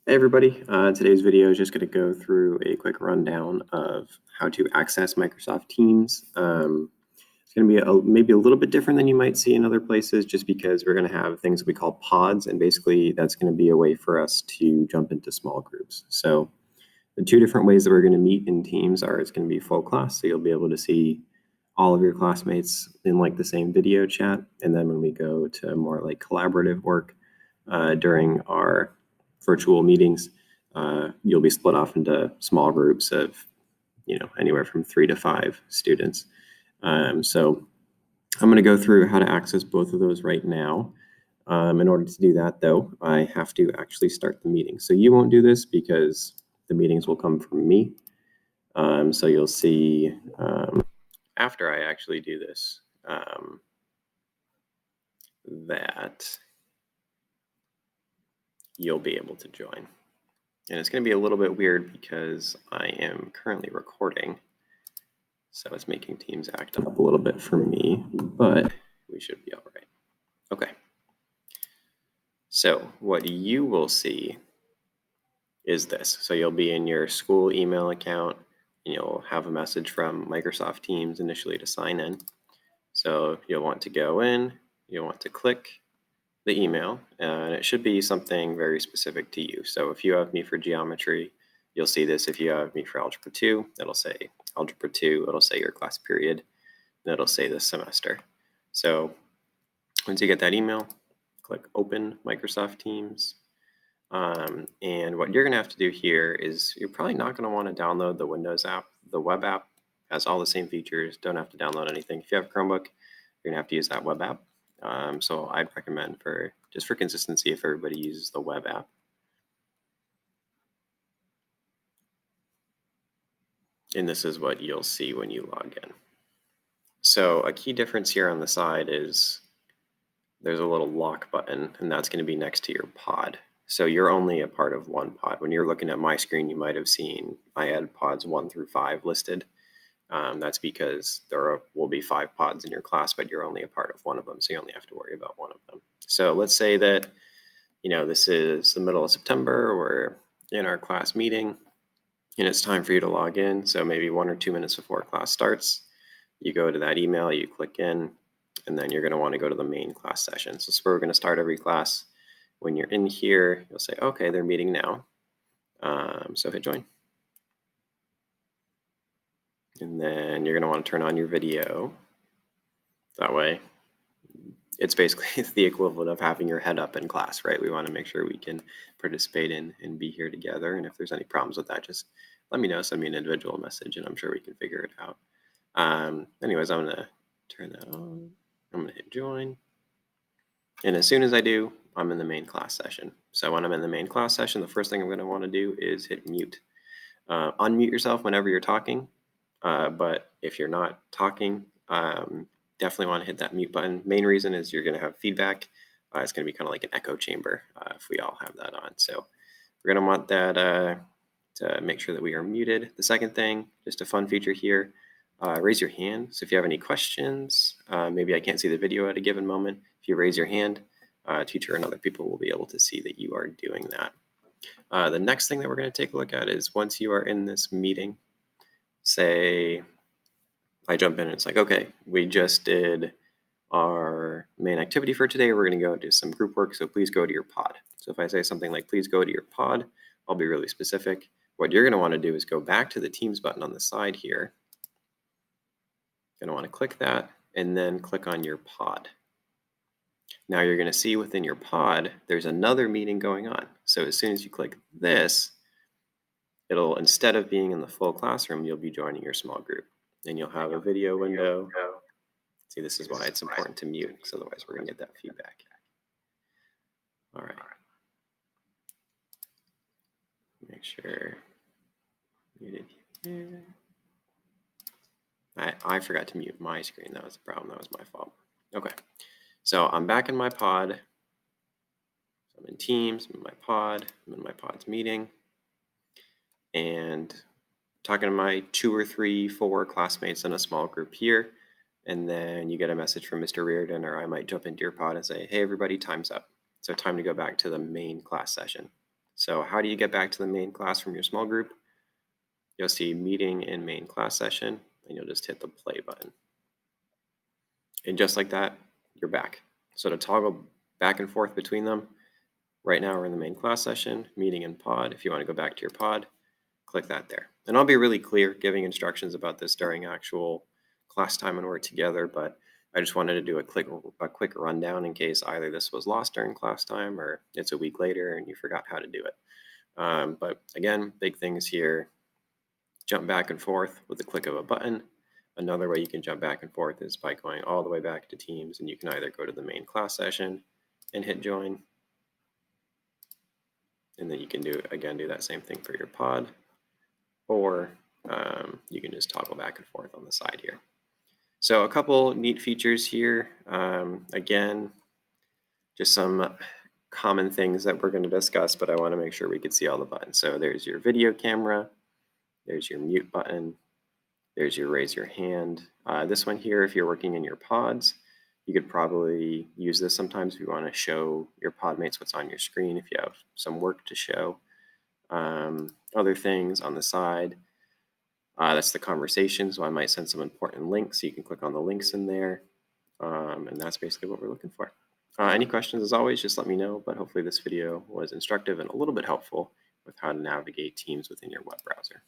Hey everybody, today's video is just going to go through a quick rundown of how to access Microsoft Teams. It's going to be maybe a little bit different than you might see in other places just because we're going to have things we call pods, and basically that's going to be a way for us to jump into small groups. So the two different ways that we're going to meet in Teams are it's going to be full class, so you'll be able to see all of your classmates in like the same video chat, and then when we go to more like collaborative work during our virtual meetings, you'll be split off into small groups of, anywhere from 3 to 5 students. So I'm going to go through how to access both of those right now. In order to do that, though, I have to actually start the meeting. So you won't do this because the meetings will come from me. So you'll see after I actually do this that you'll be able to join. And it's going to be a little bit weird because I am currently recording, so it's making Teams act up a little bit for me, but we should be all right. Okay. So what you will see is this. So you'll be in your school email account, and you'll have a message from Microsoft Teams initially to sign in. So you'll want to go in, you'll want to click the email, and it should be something very specific to you. So if you have me for geometry, you'll see this. If you have me for algebra 2, it'll say algebra 2, it'll say your class period, and it'll say this semester. So once you get that email, click open Microsoft Teams. And what you're going to have to do here is you're probably not going to want to download the Windows app. The web app has all the same features, don't have to download anything. If you have a Chromebook, you're going to have to use that web app. So I'd recommend just for consistency if everybody uses the web app. And this is what you'll see when you log in. So a key difference here on the side is there's a little lock button, and that's going to be next to your pod. So you're only a part of one pod. When you're looking at my screen, you might have seen I had pods 1 through 5 listed. That's because there will be 5 pods in your class, but you're only a part of one of them, so you only have to worry about one of them. So let's say that, this is the middle of September, we're in our class meeting, and it's time for you to log in. So maybe 1 or 2 minutes before class starts, you go to that email, you click in, and then you're going to want to go to the main class session. So this is where we're going to start every class. When you're in here, you'll say, okay, they're meeting now. So hit join. And then you're going to want to turn on your video. That way, it's basically the equivalent of having your head up in class, right? We want to make sure we can participate in and be here together. And if there's any problems with that, just let me know, send me an individual message, and I'm sure we can figure it out. Anyways, I'm going to turn that on. I'm going to hit join. And as soon as I do, I'm in the main class session. So when I'm in the main class session, the first thing I'm going to want to do is hit mute. Unmute yourself whenever you're talking. But if you're not talking, definitely want to hit that mute button. Main reason is you're going to have feedback. It's going to be kind of like an echo chamber if we all have that on. So we're going to want that to make sure that we are muted. The second thing, just a fun feature here, raise your hand. So if you have any questions, maybe I can't see the video at a given moment. If you raise your hand, teacher and other people will be able to see that you are doing that. The next thing that we're going to take a look at is once you are in this meeting, say I jump in and it's like, okay, we just did our main activity for today. We're going to go do some group work, so please go to your pod. So if I say something like, please go to your pod, I'll be really specific. What you're going to want to do is go back to the Teams button on the side here. You're going to want to click that and then click on your pod. Now you're going to see within your pod, there's another meeting going on. So as soon as you click this, it'll, instead of being in the full classroom, you'll be joining your small group. And you'll have a video window. See, this is why it's important to mute, because otherwise we're going to get that feedback. All right. Make sure muted here. I forgot to mute my screen. That was the problem. That was my fault. Okay. So I'm back in my pod. So I'm in Teams, I'm in my pod, I'm in my pod's meeting, and talking to my 2 or 3, 4 classmates in a small group here. And then you get a message from Mr. Reardon, or I might jump into your pod and say, hey, everybody, time's up. So time to go back to the main class session. So how do you get back to the main class from your small group? You'll see meeting in main class session, and you'll just hit the play button. And just like that, you're back. So to toggle back and forth between them, right now we're in the main class session, meeting in pod. If you want to go back to your pod, click that there. And I'll be really clear giving instructions about this during actual class time when we're together, but I just wanted to do a quick rundown in case either this was lost during class time or it's a week later and you forgot how to do it. But again, big things here, jump back and forth with the click of a button. Another way you can jump back and forth is by going all the way back to Teams, and you can either go to the main class session and hit join, and then you can do that same thing for your pod, or you can just toggle back and forth on the side here. So a couple neat features here. Again, just some common things that we're going to discuss, but I want to make sure we can see all the buttons. So there's your video camera, there's your mute button, there's your raise your hand. This one here, if you're working in your pods, you could probably use this sometimes if you want to show your pod mates what's on your screen, if you have some work to show. Other things on the side, that's the conversation, so I might send some important links, so you can click on the links in there, and that's basically what we're looking for. Any questions, as always, just let me know, but hopefully this video was instructive and a little bit helpful with how to navigate Teams within your web browser.